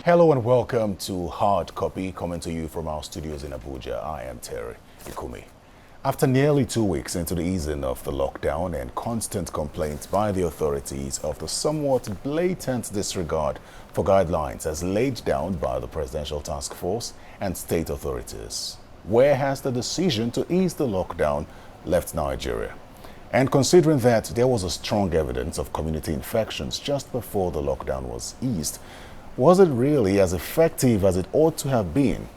Hello and welcome to Hard Copy, coming to you from our studios in Abuja. I am Terry Ikumi. After nearly 2 weeks into the easing of the lockdown and constant complaints by the authorities of the somewhat blatant disregard for guidelines as laid down by the Presidential Task Force and state authorities, where has the decision to ease the lockdown left Nigeria? And considering that there was a strong evidence of community infections just before the lockdown was eased, was it really as effective as it ought to have been?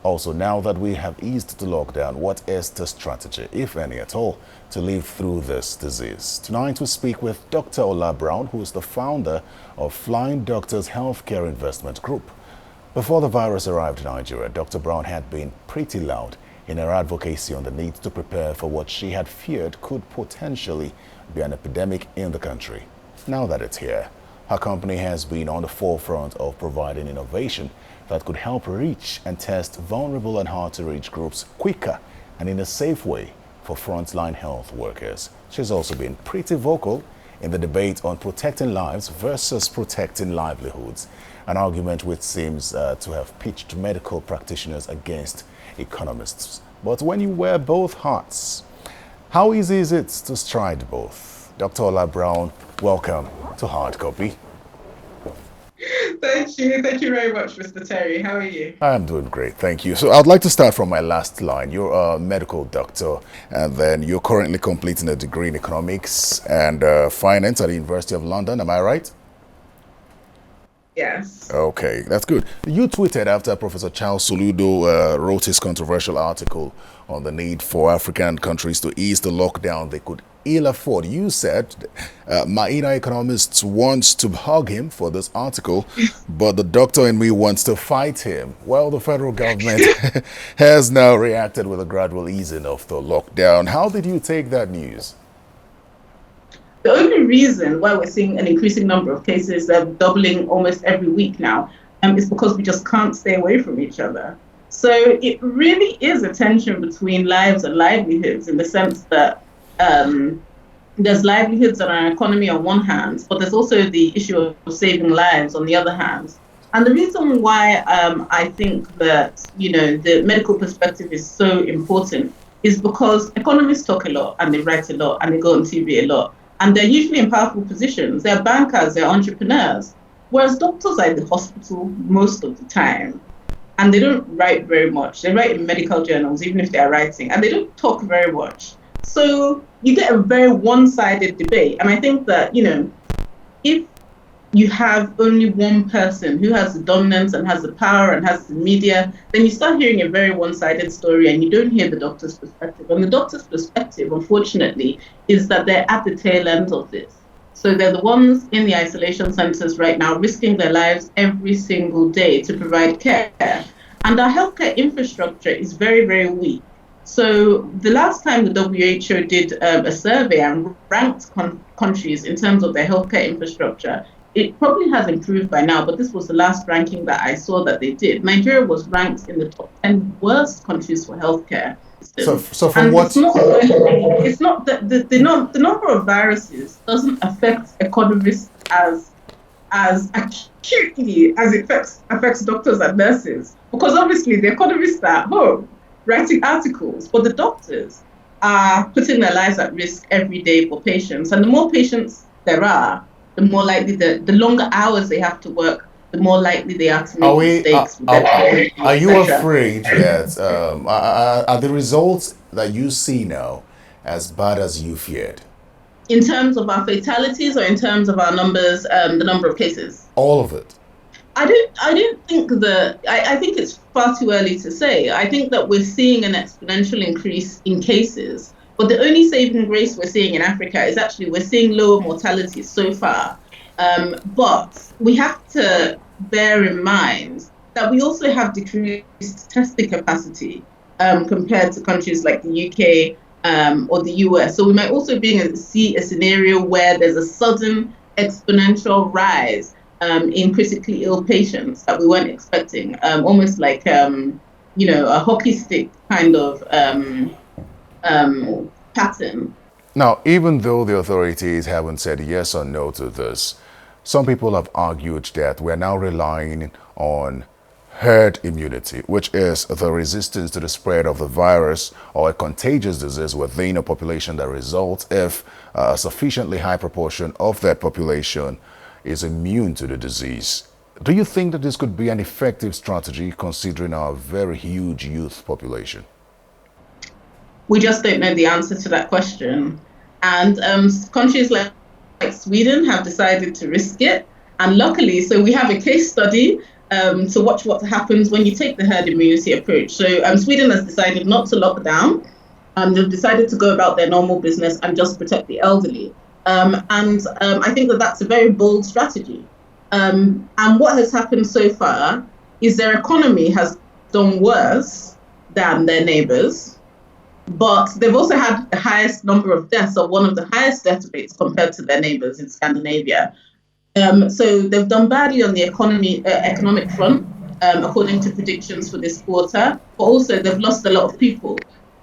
Also, now that we have eased the lockdown, what is the strategy, if any at all, to live through this disease? Tonight we speak with Dr. Ola Brown, who is the founder of Flying Doctors Healthcare Investment Group. Before the virus arrived in Nigeria, Dr. Brown had been pretty loud in her advocacy on the need to prepare for what she had feared could potentially be an epidemic in the country. Now that it's here, her company has been on the forefront of providing innovation that could help reach and test vulnerable and hard-to-reach groups quicker and in a safe way for frontline health workers. She's also been pretty vocal in the debate on protecting lives versus protecting livelihoods, an argument which seems to have pitched medical practitioners against economists. But when you wear both hats, how easy is it to stride both? Dr. Ola Brown, welcome to Hard Copy. Thank you. Thank you very much, Mr. Terry. How are you? I'm doing great, thank you. So I'd like to start from my last line. You're a medical doctor, and then you're currently completing a degree in economics and finance at the University of London. Am I right? Yes. Okay, that's good. You tweeted after Professor Charles Soludo wrote his controversial article on the need for African countries to ease the lockdown they could ill afford. You said, my inner economist wants to hug him for this article, but the doctor in me wants to fight him. Well, the federal government has now reacted with a gradual easing of the lockdown. How did you take that news? The only reason why we're seeing an increasing number of cases doubling almost every week now is because we just can't stay away from each other. So it really is a tension between lives and livelihoods, in the sense that there's livelihoods and our economy on one hand, but there's also the issue of saving lives on the other hand. And the reason why I think that, the medical perspective is so important is because economists talk a lot and they write a lot and they go on TV a lot. And they're usually in powerful positions. They're bankers, they're entrepreneurs. Whereas doctors are in the hospital most of the time. And they don't write very much. They write in medical journals, even if they're writing. And they don't talk very much. So you get a very one-sided debate. And I think that, if you have only one person who has the dominance and has the power and has the media, then you start hearing a very one-sided story and you don't hear the doctor's perspective. And the doctor's perspective, unfortunately, is that they're at the tail end of this. So they're the ones in the isolation centers right now risking their lives every single day to provide care. And our healthcare infrastructure is very, very weak. So the last time the WHO did a survey and ranked countries in terms of their healthcare infrastructure, it probably has improved by now, but this was the last ranking that I saw that they did. Nigeria was ranked in the top 10 worst countries for healthcare. So from and what... It's not that the number of viruses doesn't affect economists as acutely as it affects doctors and nurses. Because obviously the economists are at home writing articles, but the doctors are putting their lives at risk every day for patients. And the more patients there are, the more likely, the longer hours they have to work, the more likely they are to make mistakes. Are you afraid that are the results that you see now as bad as you feared? In terms of our fatalities or in terms of our numbers, the number of cases? All of it. I don't think I think it's far too early to say. I think that we're seeing an exponential increase in cases. But the only saving grace we're seeing in Africa is actually we're seeing lower mortality so far. But we have to bear in mind that we also have decreased testing capacity compared to countries like the UK or the US. So we might also see a scenario where there's a sudden exponential rise in critically ill patients that we weren't expecting, almost like a hockey stick kind of pattern. Now, even though the authorities haven't said yes or no to this, Some people have argued that we're now relying on herd immunity, which is the resistance to the spread of the virus or a contagious disease within a population that results if a sufficiently high proportion of that population is immune to the disease. Do you think that this could be an effective strategy considering our very huge youth population? We just don't know the answer to that question. And countries like Sweden have decided to risk it. And luckily, so we have a case study to watch what happens when you take the herd immunity approach. So Sweden has decided not to lock down. They've decided to go about their normal business and just protect the elderly. I think that that's a very bold strategy. And what has happened so far is their economy has done worse than their neighbors, but they've also had the highest number of deaths, or one of the highest death rates compared to their neighbors in Scandinavia. So they've done badly on the economic front, according to predictions for this quarter, but also they've lost a lot of people.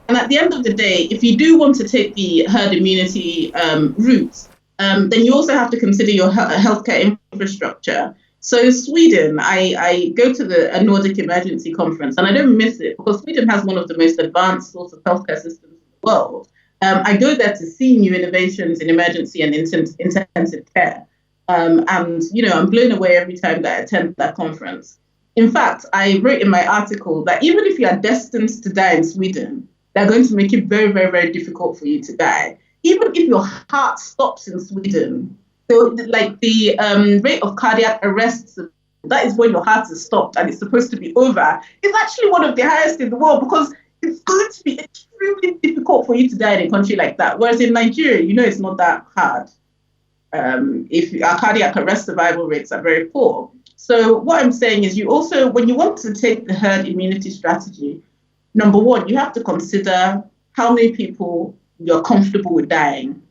And at the end of the day, if you do want to take the herd immunity route, then you also have to consider your healthcare infrastructure. So Sweden, I go to a Nordic Emergency Conference, and I don't miss it because Sweden has one of the most advanced sorts of healthcare systems in the world. I go there to see new innovations in emergency and intensive care. And, I'm blown away every time that I attend that conference. In fact, I wrote in my article that even if you are destined to die in Sweden, they're going to make it very, very, very difficult for you to die. Even if your heart stops in Sweden, so like the rate of cardiac arrests, that is when your heart is stopped and it's supposed to be over, it's actually one of the highest in the world because it's going to be extremely difficult for you to die in a country like that. Whereas in Nigeria, it's not that hard. If our cardiac arrest survival rates are very poor. So what I'm saying is you also, when you want to take the herd immunity strategy, number one, you have to consider how many people you're comfortable with dying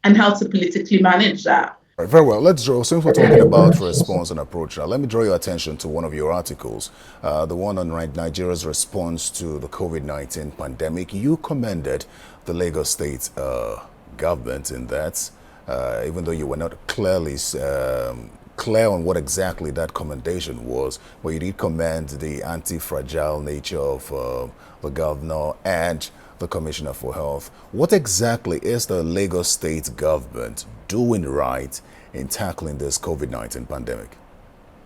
and how to politically manage that. Right, very well. Since we're talking about response and approach now, let me draw your attention to one of your articles, the one on Nigeria's response to the COVID-19 pandemic. You commended the Lagos State government in that, even though you were not clearly clear on what exactly that commendation was, but you did commend the anti-fragile nature of the governor and the Commissioner for Health. What exactly is the Lagos State government doing right in tackling this COVID-19 pandemic?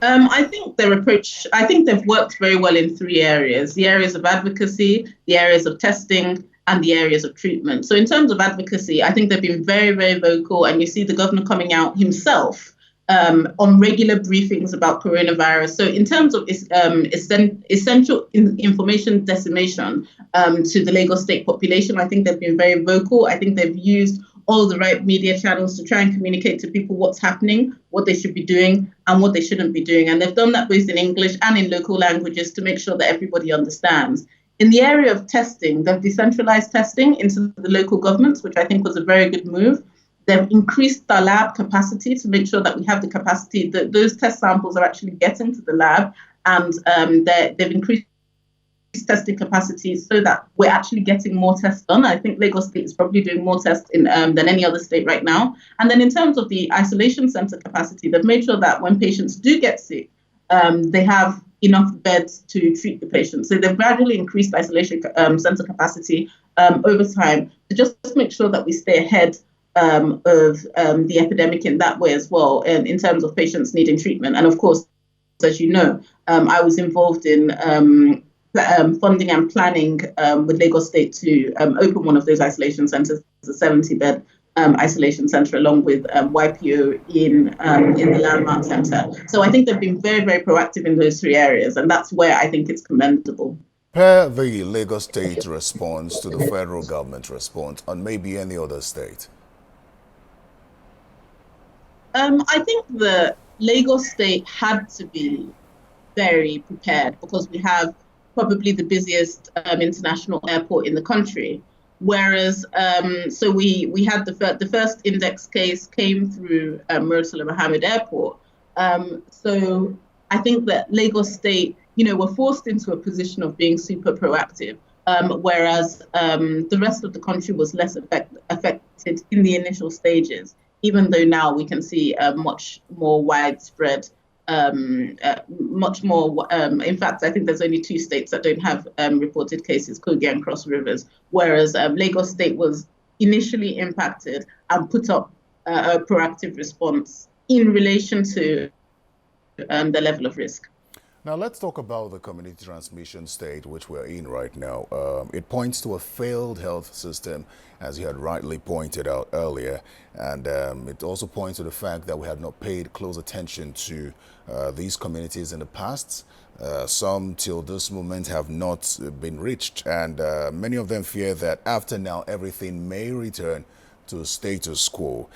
I think they've worked very well in three areas: the areas of advocacy, the areas of testing, and the areas of treatment. So in terms of advocacy, I think they've been very, very vocal, and you see the governor coming out himself on regular briefings about coronavirus. So in terms of essential information dissemination to the Lagos State population, I think they've been very vocal. I think they've used all the right media channels to try and communicate to people what's happening, what they should be doing, and what they shouldn't be doing. And they've done that both in English and in local languages to make sure that everybody understands. In the area of testing, they've decentralized testing into the local governments, which I think was a very good move. They've increased the lab capacity to make sure that we have the capacity that those test samples are actually getting to the lab, and they've increased testing capacity so that we're actually getting more tests done. I think Lagos State is probably doing more tests than any other state right now. And then in terms of the isolation center capacity, they've made sure that when patients do get sick, they have enough beds to treat the patients. So they've gradually increased isolation center capacity over time to just make sure that we stay ahead of the epidemic in that way as well, and in terms of patients needing treatment. And of course, as you know, I was involved in funding and planning with Lagos State to open one of those isolation centers, a 70-bed isolation center, along with YPO in the Landmark Center. So I think they've been very, very proactive in those three areas, and that's where I think it's commendable. Compare the Lagos State response to the federal government response on maybe any other state. I think the Lagos State had to be very prepared because we have probably the busiest international airport in the country. Whereas, so we had the first index case came through Murtala Mohammed Airport. So I think that Lagos State, were forced into a position of being super proactive, whereas the rest of the country was less affected in the initial stages. even though now we can see a much more widespread, much more. In fact, I think there's only 2 states that don't have reported cases, Kogi and Cross Rivers, whereas Lagos State was initially impacted and put up a proactive response in relation to the level of risk. Now let's talk about the community transmission state which we're in right now. It points to a failed health system, as you had rightly pointed out earlier, and it also points to the fact that we have not paid close attention to these communities in the past. Some till this moment have not been reached, and many of them fear that after now everything may return to status quo.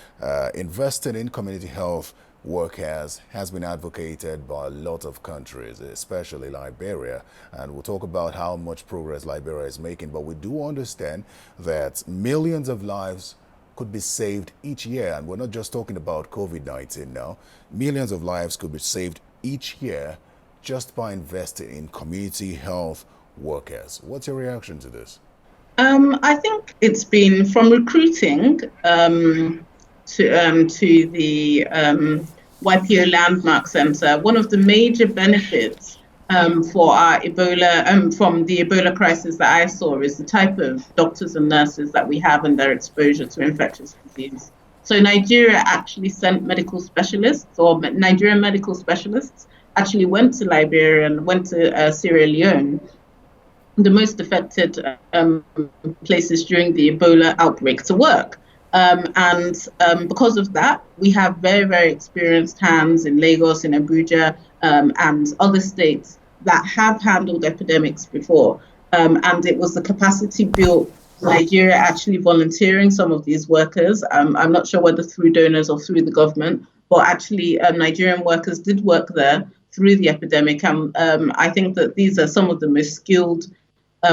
Investing in community health workers has been advocated by a lot of countries, especially Liberia, and we'll talk about how much progress Liberia is making, but we do understand that millions of lives could be saved each year, and we're not just talking about COVID-19 now. Millions of lives could be saved each year just by investing in community health workers. What's your reaction to this? I think it's been from recruiting to the YPO Landmark Center. One of the major benefits for our Ebola, from the Ebola crisis that I saw, is the type of doctors and nurses that we have and their exposure to infectious disease. So Nigeria actually sent medical specialists, or Nigerian medical specialists actually went to Liberia and went to Sierra Leone, the most affected places during the Ebola outbreak, to work. And because of that, we have very, very experienced hands in Lagos, in Abuja, and other states that have handled epidemics before. And it was the capacity built, Nigeria actually volunteering some of these workers. I'm not sure whether through donors or through the government, but actually Nigerian workers did work there through the epidemic. And I think that these are some of the most skilled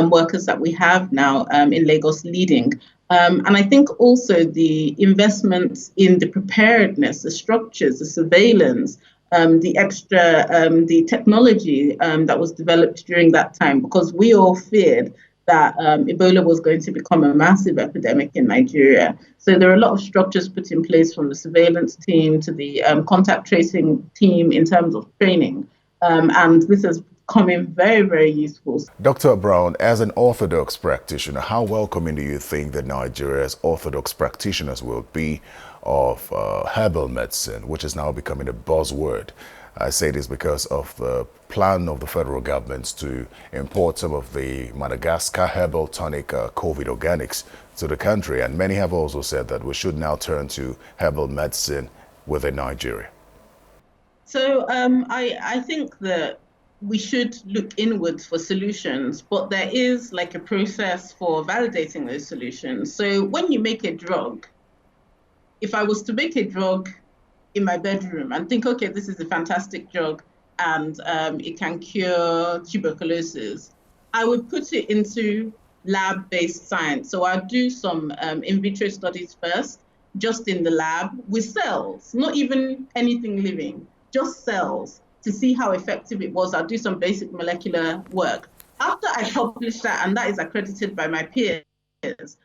workers that we have now in Lagos leading. And I think also the investments in the preparedness, the structures, the surveillance, the technology that was developed during that time, because we all feared that Ebola was going to become a massive epidemic in Nigeria. So there are a lot of structures put in place, from the surveillance team to the contact tracing team in terms of training. And this has come in very, very useful. Dr. Brown, as an orthodox practitioner, how welcoming do you think that Nigeria's orthodox practitioners will be of herbal medicine, which is now becoming a buzzword? I say this because of the plan of the federal government to import some of the Madagascar herbal tonic COVID organics to the country, and many have also said that we should now turn to herbal medicine within Nigeria. So I think that we should look inwards for solutions, but there is like a process for validating those solutions. So when you make a drug, if I was to make a drug in my bedroom and think, okay, this is a fantastic drug and it can cure tuberculosis, I would put it into lab-based science. So I'll do some in vitro studies first, just in the lab with cells, not even anything living, just cells, to see how effective it was. I'll do some basic molecular work. After I publish that, and that is accredited by my peers,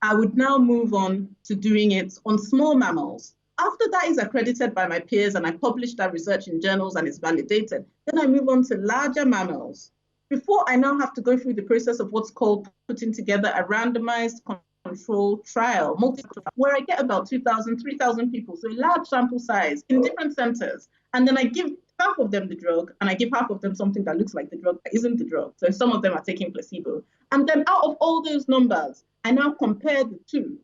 I would now move on to doing it on small mammals. After that is accredited by my peers and I publish that research in journals and it's validated, then I move on to larger mammals. Before I now have to go through the process of what's called putting together a randomized controlled trial, where I get about 2,000, 3,000 people, so a large sample size in different centers. And then I give half of them the drug, and I give half of them something that looks like the drug that isn't the drug. So some of them are taking placebo. And then out of all those numbers, I now compare the two.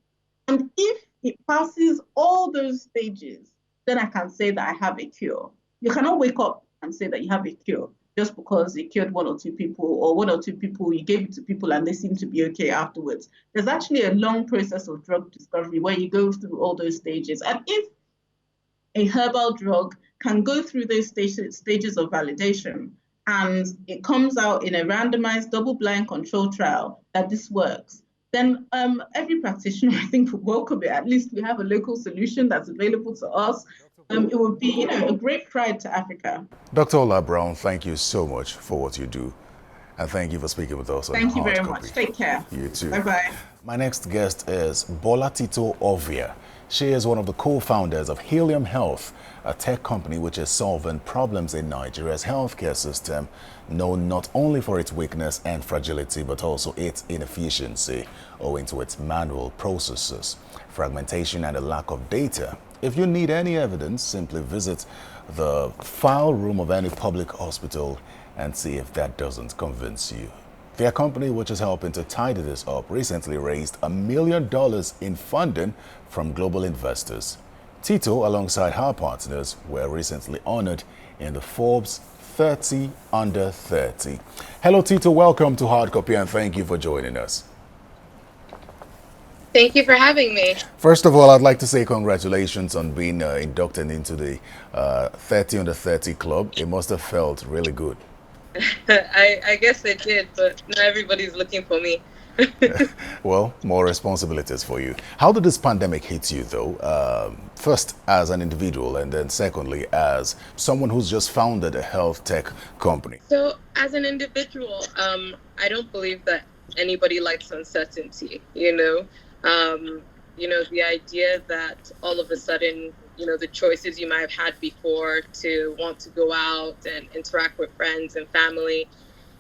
And if it passes all those stages, then I can say that I have a cure. You cannot wake up and say that you have a cure just because it cured 1 or 2 people, or 1 or 2 people, you gave it to people and they seem to be okay afterwards. There's actually a long process of drug discovery where you go through all those stages. And if a herbal drug can go through those stages of validation and it comes out in a randomized double-blind control trial that this works, then every practitioner, I think, would welcome it. At least we have a local solution that's available to us. It would be, a great pride to Africa. Dr. Ola Brown, thank you so much for what you do. And thank you for speaking with us. Thank you very much. Take care. You too. Bye-bye. My next guest is Bola Tito Ovia. She is one of the co-founders of Helium Health, a tech company which is solving problems in Nigeria's healthcare system, known not only for its weakness and fragility, but also its inefficiency owing to its manual processes, fragmentation, and a lack of data. If you need any evidence, simply visit the file room of any public hospital and see if that doesn't convince you. Their company, which is helping to tidy this up, recently raised $1 million in funding from global investors. Tito, alongside her partners, were recently honored in the Forbes 30 Under 30. Hello, Tito. Welcome to Hard Copy, and thank you for joining us. Thank you for having me. First of all, I'd like to say congratulations on being inducted into the 30 Under 30 club. It must have felt really good. I guess it did, but not everybody's looking for me. Well, more responsibilities for you. How did this pandemic hit you, though? First, as an individual, and then secondly, as someone who's just founded a health tech company. So, as an individual, I don't believe that anybody likes uncertainty. The idea that all of a sudden, the choices you might have had before to want to go out and interact with friends and family,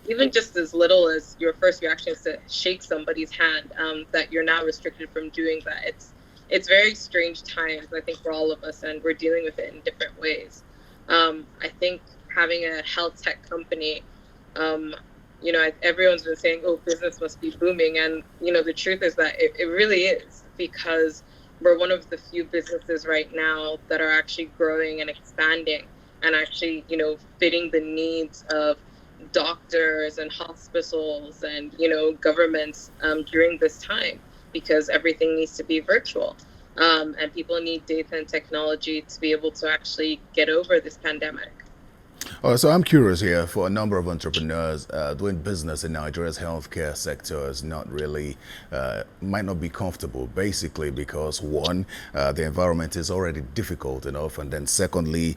even just as little as your first reaction is to shake somebody's hand, that you're now restricted from doing that. It's very strange times, I think, for all of us, and we're dealing with it in different ways. I think having a health tech company, everyone's been saying, oh, business must be booming. And, the truth is that it really is, because we're one of the few businesses right now that are actually growing and expanding and actually, fitting the needs of doctors and hospitals and, governments during this time, because everything needs to be virtual. And people need data and technology to be able to actually get over this pandemic. So I'm curious here, for a number of entrepreneurs, doing business in Nigeria's healthcare sector is not really, might not be comfortable, basically because one, the environment is already difficult enough, and then secondly,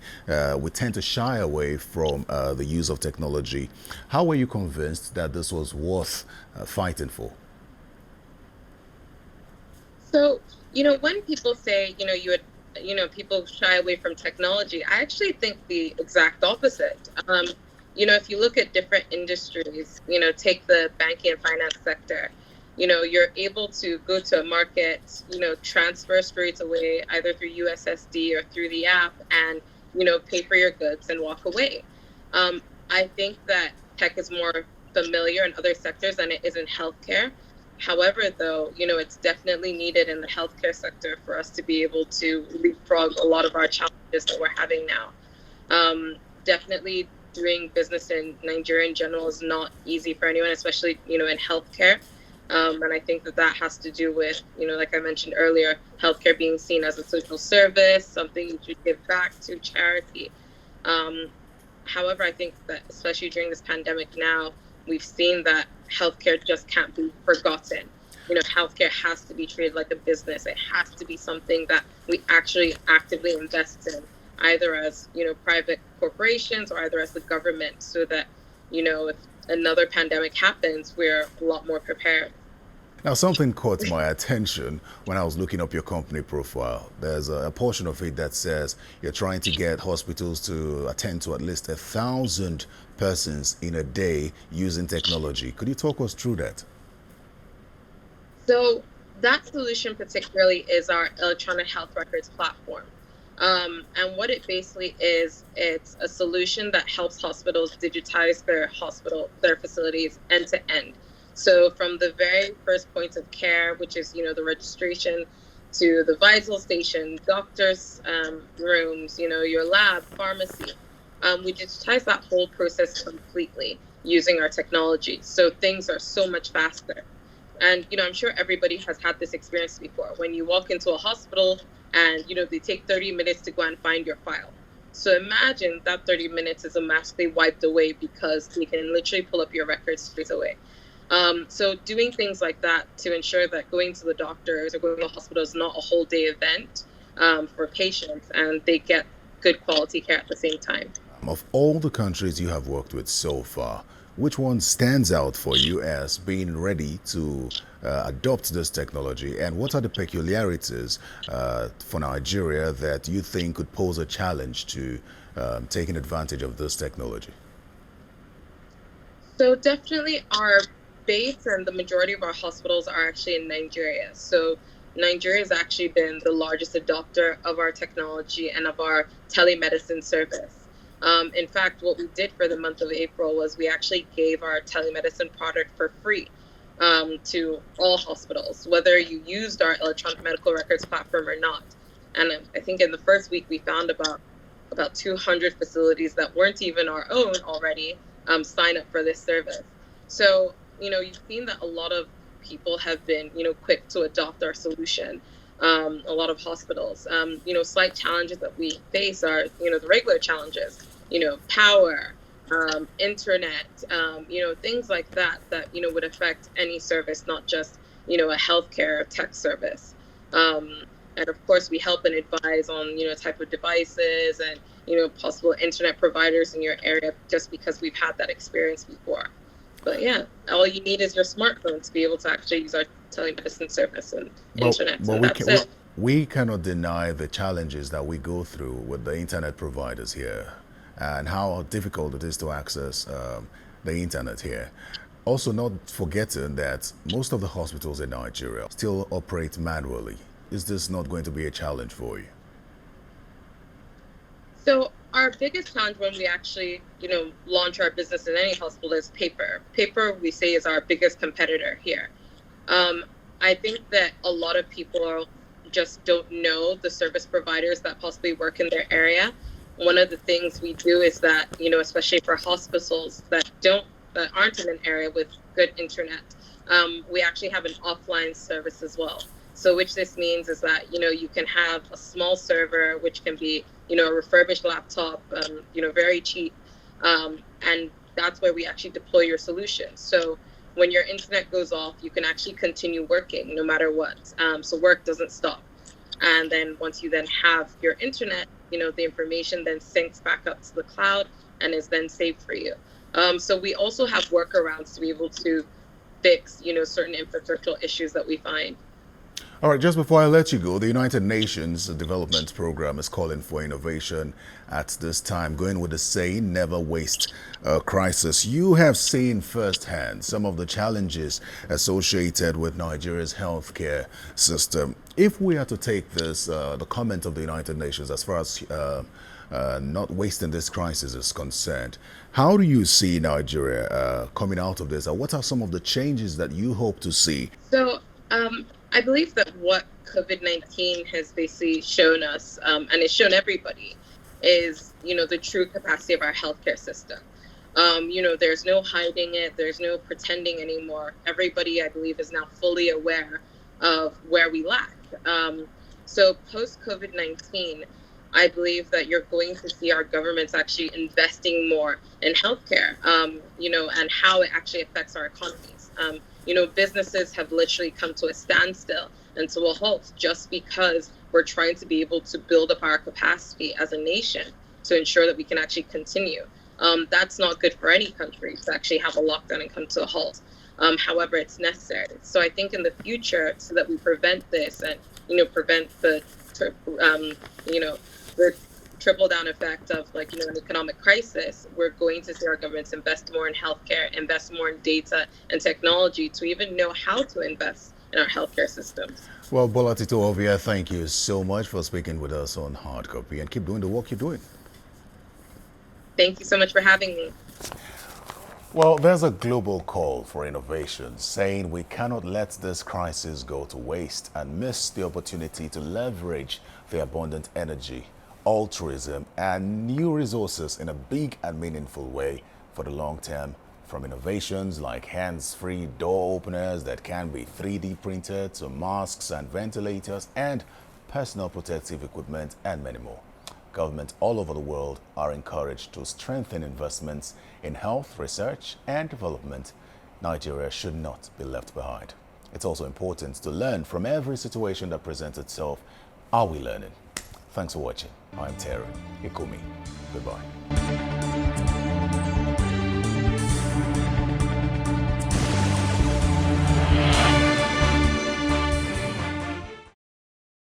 we tend to shy away from the use of technology. How were you convinced that this was worth fighting for? So, when people say, people shy away from technology, I actually think the exact opposite. If you look at different industries, take the banking and finance sector, you're able to go to a market, transfer straight away, either through USSD or through the app, and, pay for your goods and walk away. I think that tech is more familiar in other sectors than it is in healthcare. However, though, it's definitely needed in the healthcare sector for us to be able to leapfrog a lot of our challenges that we're having now. Definitely doing business in Nigeria in general is not easy for anyone, especially, in healthcare. And I think that has to do with, like I mentioned earlier, healthcare being seen as a social service, something you should give back to charity. However, I think that especially during this pandemic now, we've seen that healthcare just can't be forgotten. Healthcare has to be treated like a business. It has to be something that we actually actively invest in, either as, private corporations or either as the government, so that, if another pandemic happens, we're a lot more prepared. Now, something caught my attention when I was looking up your company profile. There's a portion of it that says you're trying to get hospitals to attend to at least 1,000 persons in a day using technology. Could you talk us through that? So that solution particularly is our electronic health records platform. And what it basically is, it's a solution that helps hospitals digitize their facilities end to end. So from the very first point of care, which is, the registration, to the vital station, doctors' rooms, your lab, pharmacy, we digitize that whole process completely using our technology. So things are so much faster. And, I'm sure everybody has had this experience before. When you walk into a hospital and, they take 30 minutes to go and find your file. So imagine that 30 minutes is automatically wiped away because they can literally pull up your records straight away. So doing things like that to ensure that going to the doctors or going to the hospital is not a whole day event for patients, and they get good quality care at the same time. Of all the countries you have worked with so far, which one stands out for you as being ready to adopt this technology, and what are the peculiarities for Nigeria that you think could pose a challenge to taking advantage of this technology? So definitely our base and the majority of our hospitals are actually in Nigeria. So Nigeria has actually been the largest adopter of our technology and of our telemedicine service. In fact, what we did for the month of April was we actually gave our telemedicine product for free to all hospitals, whether you used our electronic medical records platform or not. And I think in the first week we found about 200 facilities that weren't even our own already sign up for this service. So, you've seen that a lot of people have been, quick to adopt our solution. A lot of hospitals, slight challenges that we face are, the regular challenges, power, internet, things like that, would affect any service, not just, a healthcare tech service. And of course, we help and advise on, type of devices and, possible internet providers in your area, just because we've had that experience before. But yeah, all you need is your smartphone to be able to actually use our telemedicine service and internet. So that's it. We cannot deny the challenges that we go through with the internet providers here and how difficult it is to access the internet here. Also, not forgetting that most of the hospitals in Nigeria still operate manually. Is this not going to be a challenge for you? So our biggest challenge when we actually, launch our business in any hospital is paper. Paper, we say, is our biggest competitor here. I think that a lot of people just don't know the service providers that possibly work in their area. One of the things we do is that, especially for hospitals that aren't in an area with good internet, we actually have an offline service as well. So which this means is that, you can have a small server, which can be, a refurbished laptop, very cheap. And that's where we actually deploy your solution. So when your internet goes off, you can actually continue working no matter what. So work doesn't stop. And then once you then have your internet, the information then syncs back up to the cloud and is then saved for you. So we also have workarounds to be able to fix, certain infrastructural issues that we find. All right, just before I let you go, the United Nations Development Program is calling for innovation at this time, going with the saying, never waste a crisis. You have seen firsthand some of the challenges associated with Nigeria's healthcare system. If we are to take this, the comment of the United Nations as far as not wasting this crisis is concerned, how do you see Nigeria coming out of this? What are some of the changes that you hope to see? So, I believe that what COVID-19 has basically shown us, and it's shown everybody, is, the true capacity of our healthcare system. There's no hiding it. There's no pretending anymore. Everybody, I believe, is now fully aware of where we lack. So post-COVID-19, I believe that you're going to see our governments actually investing more in healthcare, and how it actually affects our economies. Businesses have literally come to a standstill and to a halt just because we're trying to be able to build up our capacity as a nation to ensure that we can actually continue. That's not good for any country to actually have a lockdown and come to a halt. However, it's necessary. So I think in the future, so that we prevent this and, prevent the trickle down effect of an economic crisis, we're going to see our governments invest more in healthcare, invest more in data and technology to even know how to invest in our healthcare systems. Well, Bola Tito Ovia, thank you so much for speaking with us on Hard Copy, and keep doing the work you're doing. Thank you so much for having me. Well, there's a global call for innovation, saying we cannot let this crisis go to waste and miss the opportunity to leverage the abundant energy, altruism, and new resources in a big and meaningful way for the long term, from innovations like hands-free door openers that can be 3D printed to masks and ventilators and personal protective equipment and many more. Governments all over the world are encouraged to strengthen investments in health, research, and development. Nigeria should not be left behind. It's also important to learn from every situation that presents itself. Are we learning? Thanks for watching. I'm Terry Ikumi. Goodbye.